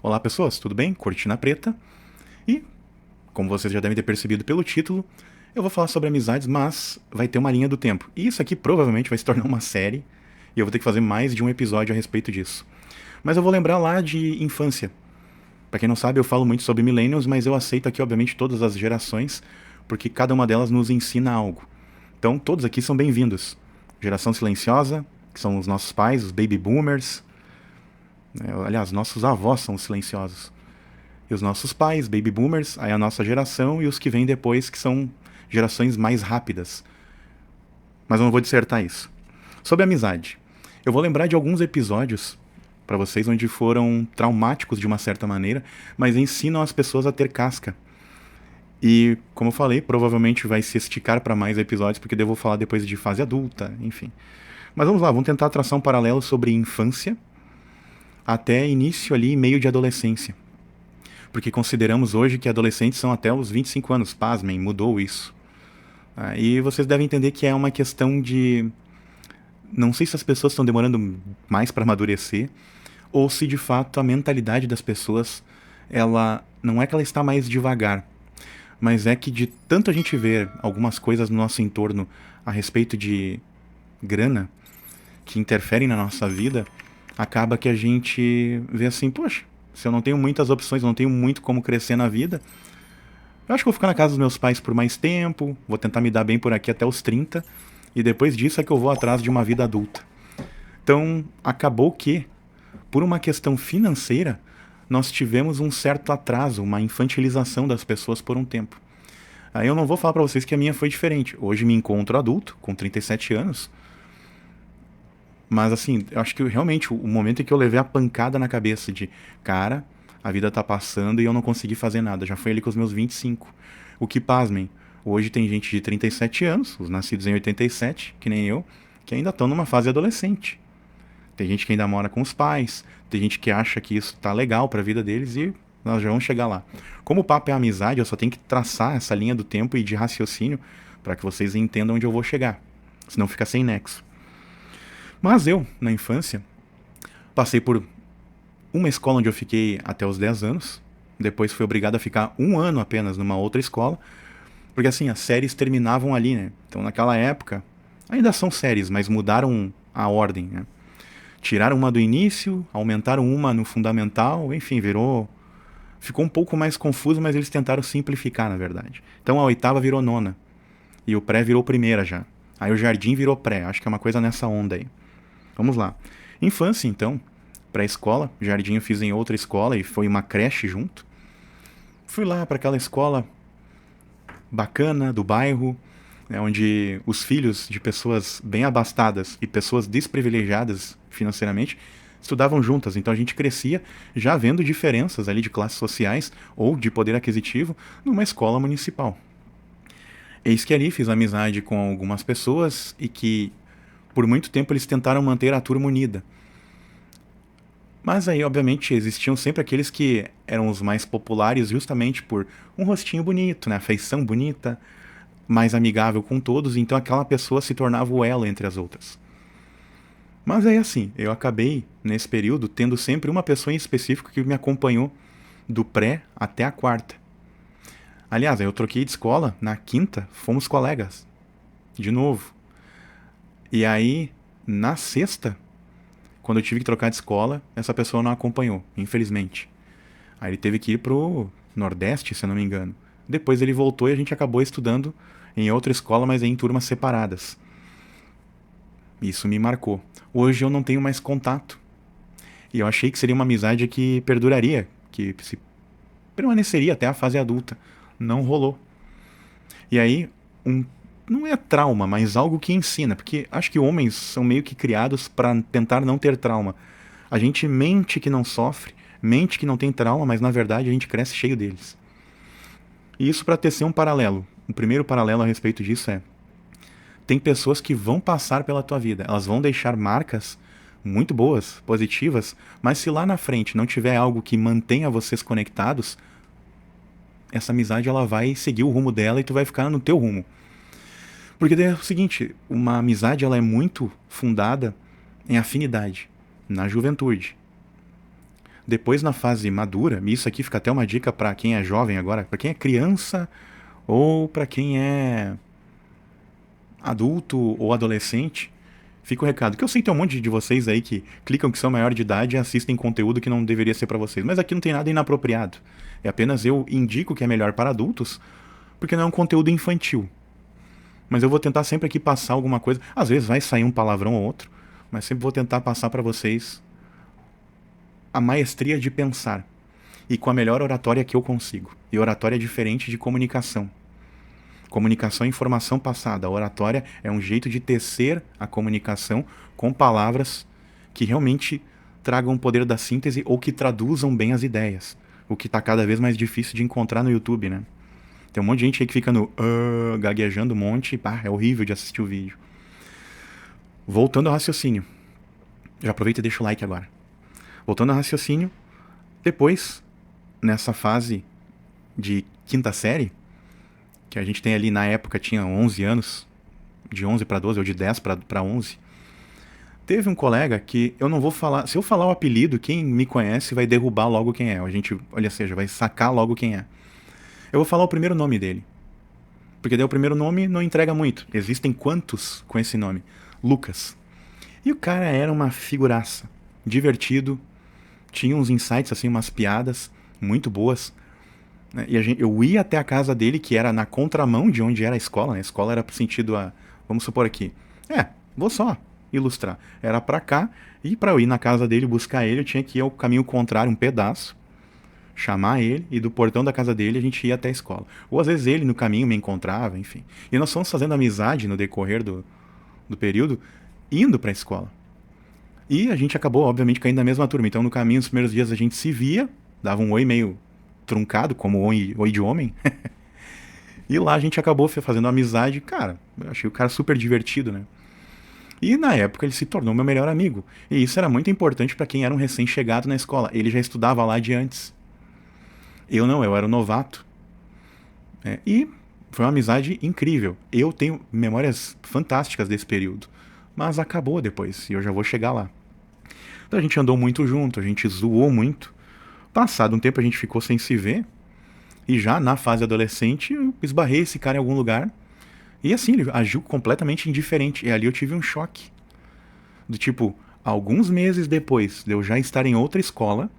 Olá pessoas, tudo bem? Cortina Preta. E, como vocês já devem ter percebido pelo título, eu vou falar sobre amizades, mas vai ter uma linha do tempo. E isso aqui provavelmente vai se tornar uma série, e eu vou ter que fazer mais de um episódio a respeito disso. Mas eu vou lembrar lá de infância. Pra quem não sabe, eu falo muito sobre millennials, mas eu aceito aqui, obviamente, todas as gerações, porque cada uma delas nos ensina algo. Então, todos aqui são bem-vindos. Geração silenciosa, que são os nossos pais, os baby boomers. Aliás, nossos avós são os silenciosos. E os nossos pais, baby boomers, aí a nossa geração e os que vêm depois, que são gerações mais rápidas. Mas eu não vou dissertar isso. Sobre amizade. Eu vou lembrar de alguns episódios para vocês onde foram traumáticos de uma certa maneira, mas ensinam as pessoas a ter casca. E, como eu falei, provavelmente vai se esticar para mais episódios, porque devo falar depois de fase adulta, enfim. Mas vamos lá, vamos tentar traçar um paralelo sobre infância até início ali, meio de adolescência. Porque consideramos hoje que adolescentes são até os 25 anos. Pasmem, mudou isso. E vocês devem entender que é uma questão de. Não sei se as pessoas estão demorando mais para amadurecer, ou se de fato a mentalidade das pessoas, ela não é que ela está mais devagar, mas é que de tanto a gente ver algumas coisas no nosso entorno a respeito de grana que interferem na nossa vida, acaba que a gente vê assim, poxa, se eu não tenho muitas opções, não tenho muito como crescer na vida, eu acho que vou ficar na casa dos meus pais por mais tempo, vou tentar me dar bem por aqui até os 30, e depois disso é que eu vou atrás de uma vida adulta. Então, acabou que, por uma questão financeira, nós tivemos um certo atraso, uma infantilização das pessoas por um tempo. Aí eu não vou falar pra vocês que a minha foi diferente. Hoje me encontro adulto, com 37 anos, mas assim, eu acho que realmente o momento em que eu levei a pancada na cabeça de, cara, a vida tá passando e eu não consegui fazer nada. Já foi ali com os meus 25. O que, pasmem, hoje tem gente de 37 anos, os nascidos em 87, que nem eu, que ainda estão numa fase adolescente. Tem gente que ainda mora com os pais, tem gente que acha que isso tá legal pra vida deles e nós já vamos chegar lá. Como o papo é amizade, eu só tenho que traçar essa linha do tempo e de raciocínio para que vocês entendam onde eu vou chegar. Senão fica sem nexo. Mas eu, na infância, passei por uma escola onde eu fiquei até os 10 anos. Depois fui obrigado a ficar um ano apenas numa outra escola. Porque assim, as séries terminavam ali, né? Então naquela época, ainda são séries, mas mudaram a ordem, né? Tiraram uma do início, aumentaram uma no fundamental, enfim, virou. Ficou um pouco mais confuso, mas eles tentaram simplificar, na verdade. Então a oitava virou nona. E o pré virou primeira já. Aí o jardim virou pré. Acho que é uma coisa nessa onda aí. Vamos lá. Infância, então. Pré-escola. Jardim eu fiz em outra escola e foi uma creche junto. Fui lá para aquela escola bacana do bairro, né, onde os filhos de pessoas bem abastadas e pessoas desprivilegiadas financeiramente estudavam juntas. Então a gente crescia já vendo diferenças ali de classes sociais ou de poder aquisitivo numa escola municipal. Eis que ali fiz amizade com algumas pessoas e que por muito tempo eles tentaram manter a turma unida. Mas aí, obviamente, existiam sempre aqueles que eram os mais populares justamente por um rostinho bonito, né? A feição bonita, mais amigável com todos, então aquela pessoa se tornava o elo entre as outras. Mas aí assim, eu acabei, nesse período, tendo sempre uma pessoa em específico que me acompanhou do pré até a quarta. Aliás, eu troquei de escola, na quinta, fomos colegas. De novo. E aí, na sexta, quando eu tive que trocar de escola, essa pessoa não acompanhou, infelizmente. Aí ele teve que ir pro Nordeste, se eu não me engano. Depois ele voltou e a gente acabou estudando em outra escola, mas em turmas separadas. Isso me marcou. Hoje eu não tenho mais contato. E eu achei que seria uma amizade que perduraria, que se permaneceria até a fase adulta. Não rolou. E aí, não é trauma, mas algo que ensina, porque acho que homens são meio que criados para tentar não ter trauma. A gente mente que não sofre, mente que não tem trauma, mas na verdade a gente cresce cheio deles. E isso para tecer um paralelo. O primeiro paralelo a respeito disso é: tem pessoas que vão passar pela tua vida, elas vão deixar marcas muito boas, positivas, mas se lá na frente não tiver algo que mantenha vocês conectados, essa amizade ela vai seguir o rumo dela e tu vai ficar no teu rumo. Porque é o seguinte, uma amizade ela é muito fundada em afinidade, na juventude. Depois, na fase madura, e isso aqui fica até uma dica para quem é jovem agora, para quem é criança ou para quem é adulto ou adolescente, fica o recado. Que eu sei que tem um monte de vocês aí que clicam que são maior de idade e assistem conteúdo que não deveria ser para vocês. Mas aqui não tem nada inapropriado. É apenas eu indico que é melhor para adultos, porque não é um conteúdo infantil. Mas eu vou tentar sempre aqui passar alguma coisa. Às vezes vai sair um palavrão ou outro, mas sempre vou tentar passar para vocês a maestria de pensar. E com a melhor oratória que eu consigo. E oratória é diferente de comunicação. Comunicação é informação passada. A oratória é um jeito de tecer a comunicação com palavras que realmente tragam o poder da síntese ou que traduzam bem as ideias. O que está cada vez mais difícil de encontrar no YouTube, né? Tem um monte de gente aí que fica no gaguejando um monte. Pá, é horrível de assistir o vídeo. Voltando ao raciocínio. Já aproveita e deixa o like agora. Voltando ao raciocínio. Depois, nessa fase de quinta série, que a gente tem ali na época, tinha 11 anos, de 11 para 12 ou de 10 para 11, teve um colega que eu não vou falar, se eu falar o apelido, quem me conhece vai derrubar logo quem é, a gente, olha, seja, vai sacar logo quem é. Eu vou falar o primeiro nome dele, porque daí o primeiro nome não entrega muito, existem quantos com esse nome? Lucas. E o cara era uma figuraça, divertido, tinha uns insights, assim, umas piadas muito boas. E eu ia até a casa dele, que era na contramão de onde era a escola, né? A escola era pro sentido a... Vamos supor aqui. Vou só ilustrar. Era pra cá, e pra eu ir na casa dele buscar ele, eu tinha que ir ao caminho contrário, um pedaço, chamar ele, e do portão da casa dele a gente ia até a escola. Ou às vezes ele no caminho me encontrava, enfim. E nós fomos fazendo amizade no decorrer do período, indo pra escola. E a gente acabou, obviamente, caindo na mesma turma. Então no caminho, nos primeiros dias a gente se via, dava um oi meio truncado, como oi de homem. E lá a gente acabou fazendo amizade. Cara, eu achei o cara super divertido, né? E na época ele se tornou meu melhor amigo. E isso era muito importante para quem era um recém-chegado na escola. Ele já estudava lá de antes. Eu não, eu era um novato. E foi uma amizade incrível. Eu tenho memórias fantásticas desse período. Mas acabou depois, e eu já vou chegar lá. Então a gente andou muito junto, a gente zoou muito. Passado um tempo a gente ficou sem se ver. E já na fase adolescente eu esbarrei esse cara em algum lugar. E assim, ele agiu completamente indiferente. E ali eu tive um choque. Do tipo, alguns meses depois de eu já estar em outra escola,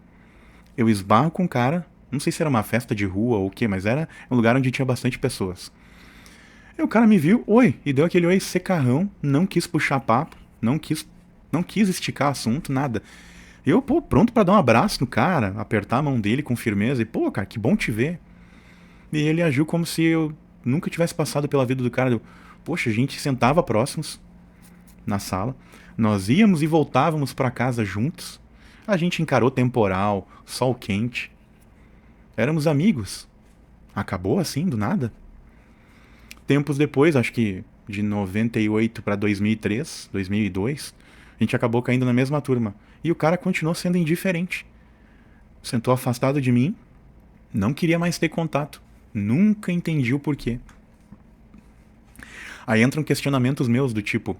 eu esbarro com um cara. Não sei se era uma festa de rua ou o que, mas era um lugar onde tinha bastante pessoas. E o cara me viu, oi, e deu aquele oi secarrão, não quis puxar papo, não quis esticar assunto, nada. Eu, pronto pra dar um abraço no cara, apertar a mão dele com firmeza, e, cara, que bom te ver. E ele agiu como se eu nunca tivesse passado pela vida do cara. Poxa, a gente sentava próximos na sala, nós íamos e voltávamos pra casa juntos, a gente encarou temporal, sol quente, éramos amigos. Acabou assim, do nada. Tempos depois, acho que de 98 para 2003, 2002, a gente acabou caindo na mesma turma. E o cara continuou sendo indiferente. Sentou afastado de mim, não queria mais ter contato. Nunca entendi o porquê. Aí entram questionamentos meus do tipo,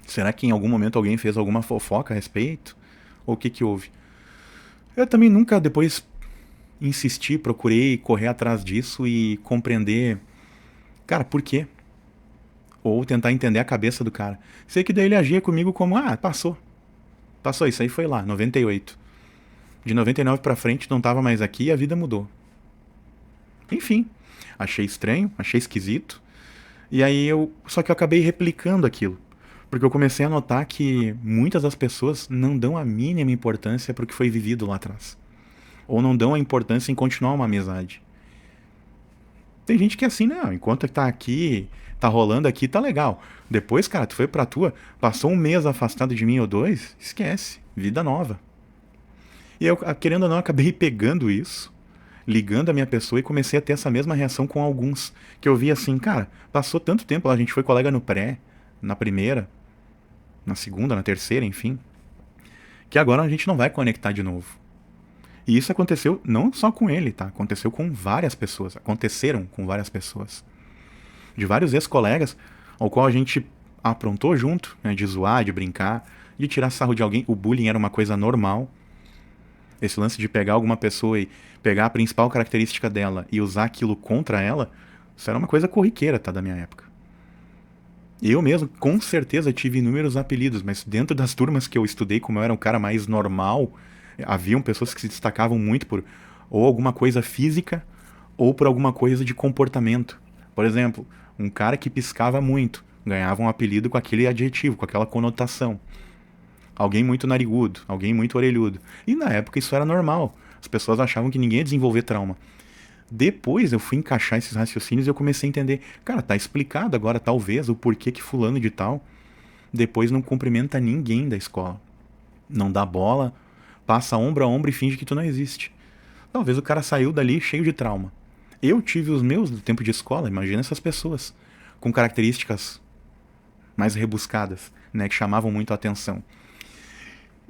será que em algum momento alguém fez alguma fofoca a respeito? Ou o que houve? Eu também nunca depois insisti, procurei correr atrás disso e compreender, cara, por quê? Ou tentar entender a cabeça do cara. Sei que daí ele agia comigo como, passou. Passou, isso aí foi lá, 98. De 99 pra frente não tava mais aqui e a vida mudou. Enfim, achei estranho, achei esquisito. E aí só que eu acabei replicando aquilo. Porque eu comecei a notar que muitas das pessoas não dão a mínima importância pro que foi vivido lá atrás. Ou não dão a importância em continuar uma amizade. Tem gente que é assim, não, enquanto tá aqui, tá rolando aqui, tá legal. Depois, cara, tu foi pra tua, passou um mês afastado de mim ou 2, esquece, vida nova. E eu, querendo ou não, acabei pegando isso, ligando a minha pessoa e comecei a ter essa mesma reação com alguns. Que eu vi assim, cara, passou tanto tempo, a gente foi colega no pré, na primeira, na segunda, na terceira, enfim, que agora a gente não vai conectar de novo. E isso aconteceu não só com ele, tá? Aconteceu com várias pessoas. Aconteceram com várias pessoas. De vários ex-colegas, ao qual a gente aprontou junto, né? De zoar, de brincar, de tirar sarro de alguém. O bullying era uma coisa normal. Esse lance de pegar alguma pessoa e pegar a principal característica dela e usar aquilo contra ela, isso era uma coisa corriqueira, tá, da minha época. Eu mesmo, com certeza, tive inúmeros apelidos, mas dentro das turmas que eu estudei, como eu era um cara mais normal, haviam pessoas que se destacavam muito por ou alguma coisa física ou por alguma coisa de comportamento. Por exemplo, um cara que piscava muito ganhava um apelido com aquele adjetivo, com aquela conotação. Alguém muito narigudo, alguém muito orelhudo. E na época isso era normal. As pessoas achavam que ninguém ia desenvolver trauma. Depois eu fui encaixar esses raciocínios e eu comecei a entender, cara, tá explicado agora talvez o porquê que fulano de tal depois não cumprimenta ninguém da escola. Não dá bola, passa ombro a ombro e finge que tu não existe. Talvez o cara saiu dali cheio de trauma. Eu tive os meus do tempo de escola, imagina essas pessoas, com características mais rebuscadas, né, que chamavam muito a atenção.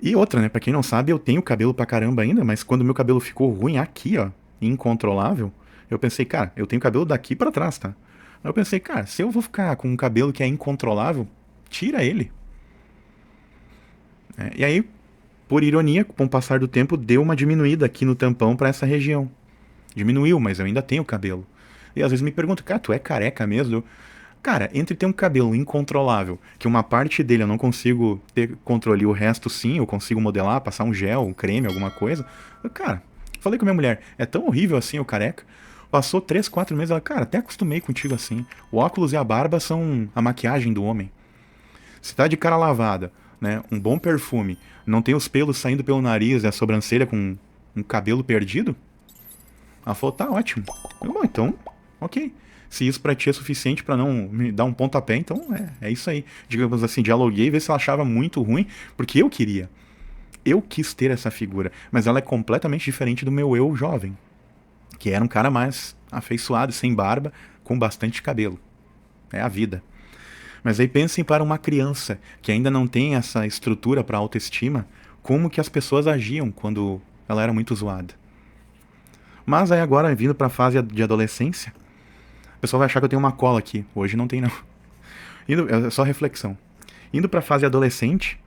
E outra, né, pra quem não sabe, eu tenho cabelo pra caramba ainda, mas quando meu cabelo ficou ruim aqui, ó, incontrolável, eu pensei, cara, eu tenho cabelo daqui pra trás, tá? Aí eu pensei, cara, se eu vou ficar com um cabelo que é incontrolável, tira ele. E aí, por ironia, com o passar do tempo, deu uma diminuída aqui no tampão pra essa região. Diminuiu, mas eu ainda tenho cabelo. E às vezes me perguntam, cara, tu é careca mesmo? Cara, entre ter um cabelo incontrolável, que uma parte dele eu não consigo ter controle e o resto sim, eu consigo modelar, passar um gel, um creme, alguma coisa. Cara, falei com a minha mulher, é tão horrível assim o careca. Passou 3, 4 meses, ela, cara, até acostumei contigo assim. O óculos e a barba são a maquiagem do homem. Se tá de cara lavada, né, um bom perfume, não tem os pelos saindo pelo nariz e a sobrancelha com um cabelo perdido, ela falou, tá ótimo. Eu, bom, então, ok. Se isso pra ti é suficiente pra não me dar um pontapé, então é isso aí. Digamos assim, dialoguei, ver se ela achava muito ruim, porque eu queria. Eu quis ter essa figura, mas ela é completamente diferente do meu eu jovem, que era um cara mais afeiçoado, sem barba, com bastante cabelo. É a vida. Mas aí pensem para uma criança que ainda não tem essa estrutura para autoestima, como que as pessoas agiam quando ela era muito zoada. Mas aí agora, vindo para a fase de adolescência, o pessoal vai achar que eu tenho uma cola aqui. Hoje não tem não. É só reflexão. Indo para a fase adolescente,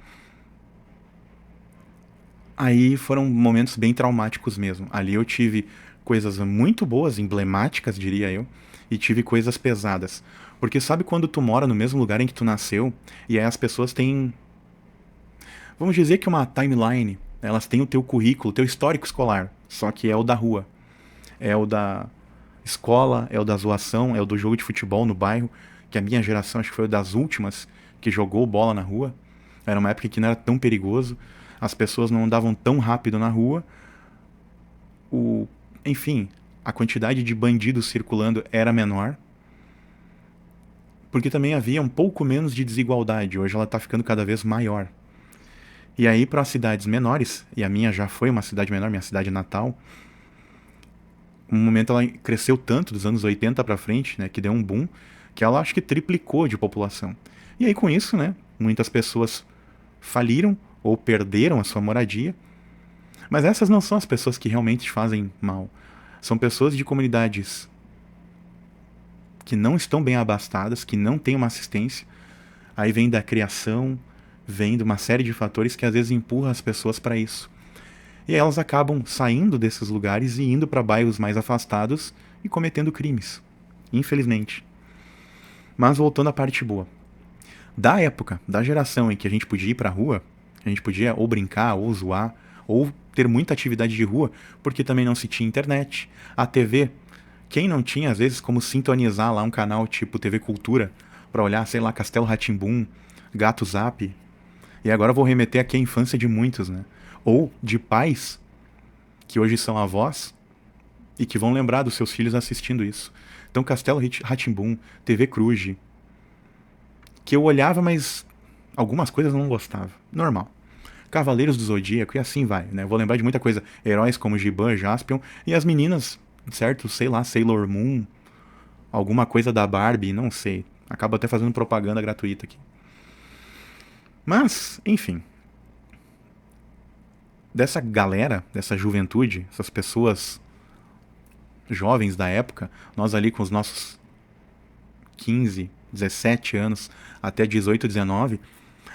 aí foram momentos bem traumáticos mesmo. Ali eu tive coisas muito boas, emblemáticas, diria eu, e tive coisas pesadas. Porque sabe quando tu mora no mesmo lugar em que tu nasceu, e aí as pessoas têm, vamos dizer que uma timeline, elas têm o teu currículo, o teu histórico escolar, só que é o da rua. É o da escola, é o da zoação, é o do jogo de futebol no bairro, que a minha geração acho que foi das últimas que jogou bola na rua. Era uma época que não era tão perigoso, as pessoas não andavam tão rápido na rua. Enfim, a quantidade de bandidos circulando era menor, porque também havia um pouco menos de desigualdade. Hoje ela está ficando cada vez maior. E aí para as cidades menores, e a minha já foi uma cidade menor, minha cidade natal, um momento ela cresceu tanto dos anos 80 para frente, né, que deu um boom, que ela acho que triplicou de população. E aí com isso, né, muitas pessoas faliram ou perderam a sua moradia. Mas essas não são as pessoas que realmente fazem mal. São pessoas de comunidades que não estão bem abastadas, que não têm uma assistência. Aí vem da criação, vem de uma série de fatores que às vezes empurram as pessoas para isso. E aí elas acabam saindo desses lugares e indo para bairros mais afastados e cometendo crimes. Infelizmente. Mas voltando à parte boa. Da época, da geração em que a gente podia ir pra rua, a gente podia ou brincar, ou zoar, ou ter muita atividade de rua, porque também não se tinha internet. A TV, quem não tinha, às vezes, como sintonizar lá um canal tipo TV Cultura, pra olhar, sei lá, Castelo Rá-Tim-Bum, Gato Zap. E agora eu vou remeter aqui à infância de muitos, né? Ou de pais, que hoje são avós, e que vão lembrar dos seus filhos assistindo isso. Então, Castelo Rá-Tim-Bum, TV Cruz, que eu olhava, mas algumas coisas eu não gostava. Normal. Cavaleiros do Zodíaco e assim vai, né? Eu vou lembrar de muita coisa. Heróis como Giban, Jaspion e as meninas, certo? Sei lá, Sailor Moon, alguma coisa da Barbie, não sei. Acabo até fazendo propaganda gratuita aqui. Mas, enfim. Dessa galera, dessa juventude, essas pessoas jovens da época, nós ali com os nossos 15, 17 anos até 18, 19,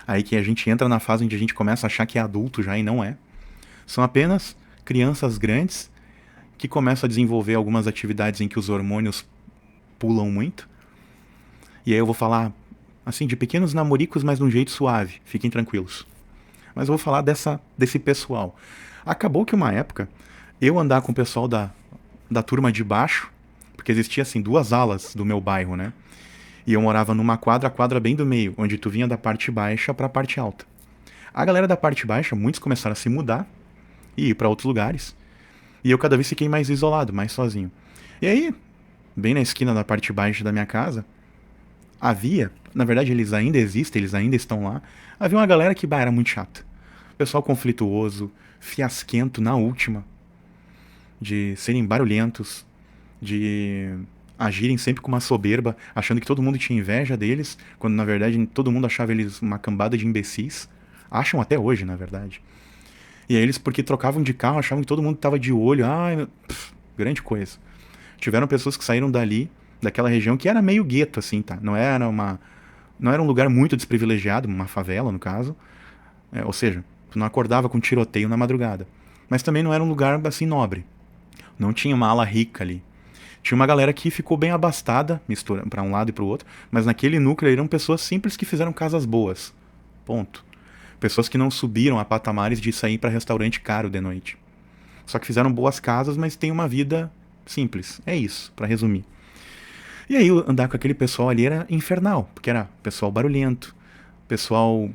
aí que a gente entra na fase onde a gente começa a achar que é adulto já e não é. São apenas crianças grandes que começam a desenvolver algumas atividades em que os hormônios pulam muito. E aí eu vou falar, assim, de pequenos namoricos, mas de um jeito suave. Fiquem tranquilos. Mas eu vou falar desse pessoal. Acabou que uma época, eu andar com o pessoal da turma de baixo, porque existia, assim, 2 alas do meu bairro, né? E eu morava numa quadra, a quadra bem do meio, onde tu vinha da parte baixa pra parte alta. A galera da parte baixa, muitos começaram a se mudar e ir pra outros lugares. E eu cada vez fiquei mais isolado, mais sozinho. E aí, bem na esquina da parte baixa da minha casa, havia, na verdade eles ainda existem, eles ainda estão lá, havia uma galera que, bah, era muito chata. Pessoal conflituoso, fiasquento na última, de serem barulhentos, de agirem sempre com uma soberba, achando que todo mundo tinha inveja deles, quando na verdade todo mundo achava eles uma cambada de imbecis. Acham até hoje, na verdade. E aí eles, porque trocavam de carro, achavam que todo mundo tava de olho. Grande coisa. Tiveram pessoas que saíram dali, daquela região, que era meio gueto, assim, tá? Não era um lugar muito desprivilegiado, uma favela, no caso. Ou seja, tu não acordava com tiroteio na madrugada. Mas também não era um lugar, assim, nobre. Não tinha uma ala rica ali. Tinha uma galera que ficou bem abastada, mistura para um lado e para o outro, mas naquele núcleo eram pessoas simples que fizeram casas boas. Ponto. Pessoas que não subiram a patamares de sair para restaurante caro de noite. Só que fizeram boas casas, mas têm uma vida simples. É isso, para resumir. E aí andar com aquele pessoal ali era infernal, porque era pessoal barulhento, pessoal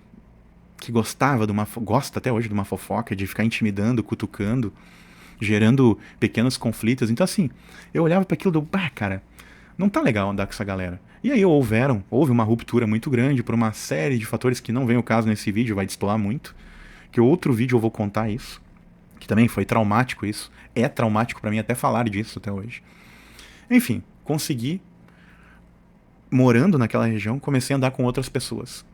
que gosta até hoje de uma fofoca, de ficar intimidando, cutucando, gerando pequenos conflitos. Então, assim, eu olhava para aquilo do, cara, não tá legal andar com essa galera. E aí houve uma ruptura muito grande por uma série de fatores que não vem ao caso nesse vídeo, vai destoar muito, que outro vídeo eu vou contar isso, que também foi traumático isso, é traumático para mim até falar disso até hoje. Enfim, consegui, morando naquela região, comecei a andar com outras pessoas.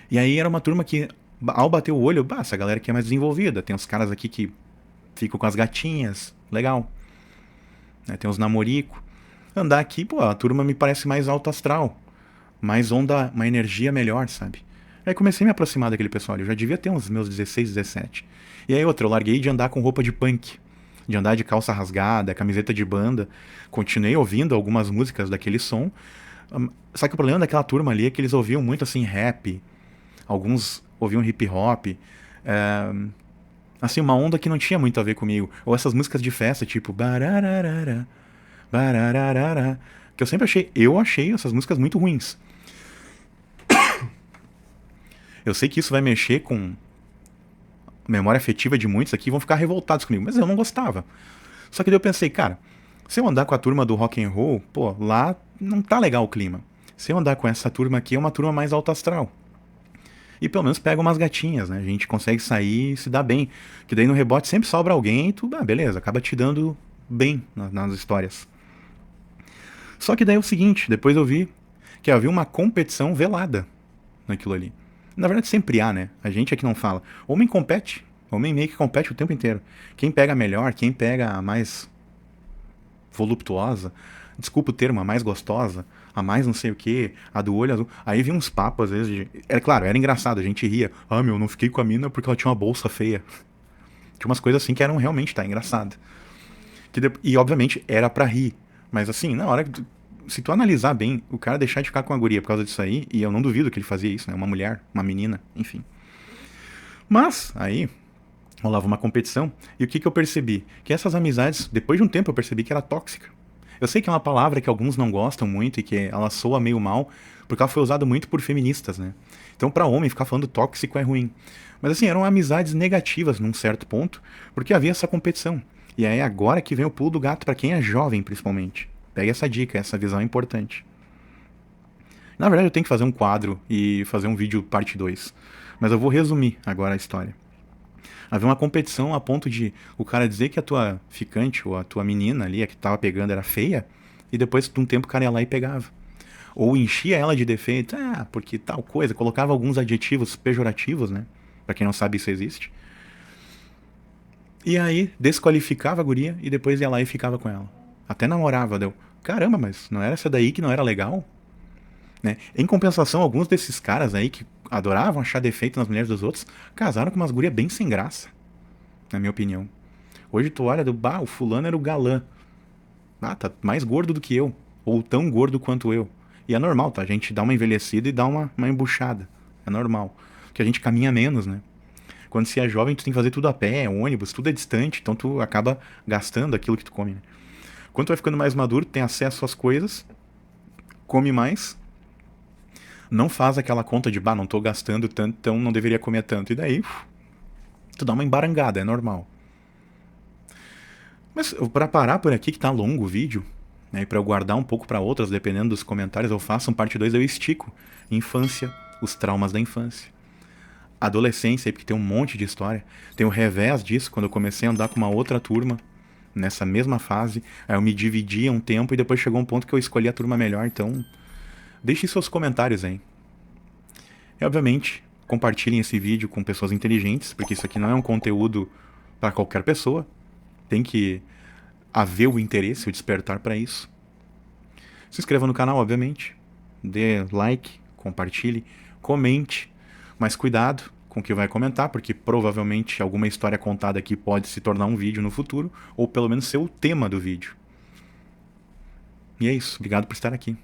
E aí era uma turma que, ao bater o olho, essa galera aqui é mais desenvolvida, tem uns caras aqui que ficam com as gatinhas, legal. Tem uns namorico. Andar aqui, a turma me parece mais alto astral, mais onda, uma energia melhor, sabe? Aí comecei a me aproximar daquele pessoal, eu já devia ter uns meus 16, 17. E aí eu larguei de andar com roupa de punk, de andar de calça rasgada, camiseta de banda, continuei ouvindo algumas músicas daquele som, só que o problema daquela turma ali é que eles ouviam muito assim rap, alguns ouviam hip hop, assim, uma onda que não tinha muito a ver comigo, ou essas músicas de festa, tipo barararara, barararara, que eu achei essas músicas muito ruins. Eu sei que isso vai mexer com a memória afetiva de muitos aqui, vão ficar revoltados comigo, mas eu não gostava. Só que daí eu pensei, cara, se eu andar com a turma do rock and roll, lá não tá legal o clima. Se eu andar com essa turma aqui, é uma turma mais alto astral. E pelo menos pega umas gatinhas, né? A gente consegue sair e se dar bem. Que daí no rebote sempre sobra alguém e tu, beleza, acaba te dando bem nas histórias. Só que daí é o seguinte, depois eu vi que havia uma competição velada naquilo ali. Na verdade sempre há, né? A gente é que não fala. Homem meio que compete o tempo inteiro. Quem pega a melhor, quem pega a mais voluptuosa, desculpa o termo, a mais gostosa, a mais não sei o que, a do olho azul. Aí vi uns papos, às vezes, claro, era engraçado, a gente ria. Não fiquei com a mina porque ela tinha uma bolsa feia. Tinha umas coisas assim que eram realmente, engraçado. E, obviamente, era pra rir. Mas, assim, na hora que se tu analisar bem, o cara deixar de ficar com a guria por causa disso aí, e eu não duvido que ele fazia isso, né? Uma mulher, uma menina, enfim. Mas, aí, rolava uma competição, e o que eu percebi? Que essas amizades, depois de um tempo eu percebi que era tóxica. Eu sei que é uma palavra que alguns não gostam muito e que ela soa meio mal, porque ela foi usada muito por feministas, né? Então, pra homem, ficar falando tóxico é ruim. Mas, assim, eram amizades negativas num certo ponto, porque havia essa competição. E aí agora que vem o pulo do gato pra quem é jovem, principalmente. Pega essa dica, essa visão é importante. Na verdade, eu tenho que fazer um quadro e fazer um vídeo parte 2. Mas eu vou resumir agora a história. Havia uma competição a ponto de o cara dizer que a tua ficante ou a tua menina ali, a que tava pegando, era feia, e depois de um tempo o cara ia lá e pegava. Ou enchia ela de defeito, porque tal coisa, colocava alguns adjetivos pejorativos, né? Pra quem não sabe, isso existe. E aí desqualificava a guria e depois ia lá e ficava com ela. Até namorava, deu. Caramba, mas não era essa daí que não era legal? Né? Em compensação, alguns desses caras aí que adoravam achar defeito nas mulheres dos outros, casaram com umas gurias bem sem graça, na minha opinião. Hoje tu olha o fulano era o galã. Ah, tá mais gordo do que eu. Ou tão gordo quanto eu. E é normal, tá? A gente dá uma envelhecida e dá uma embuchada. É normal. Porque a gente caminha menos, né? Quando você é jovem, tu tem que fazer tudo a pé, ônibus, tudo é distante, então tu acaba gastando aquilo que tu come, né? Quando tu vai ficando mais maduro, tu tem acesso às coisas, come mais, não faz aquela conta de, não tô gastando tanto, então não deveria comer tanto. E daí, tu dá uma embarangada, é normal. Mas para parar por aqui, que tá longo o vídeo, né, e para eu guardar um pouco para outras, dependendo dos comentários, eu faço um parte 2, eu estico. Infância, os traumas da infância. Adolescência, porque tem um monte de história. Tem o revés disso, quando eu comecei a andar com uma outra turma, nessa mesma fase. Aí eu me dividia um tempo e depois chegou um ponto que eu escolhi a turma melhor, então deixem seus comentários aí. E obviamente, compartilhem esse vídeo com pessoas inteligentes, porque isso aqui não é um conteúdo para qualquer pessoa. Tem que haver o interesse, o despertar para isso. Se inscreva no canal, obviamente. Dê like, compartilhe, comente. Mas cuidado com o que vai comentar, porque provavelmente alguma história contada aqui pode se tornar um vídeo no futuro, ou pelo menos ser o tema do vídeo. E é isso. Obrigado por estar aqui.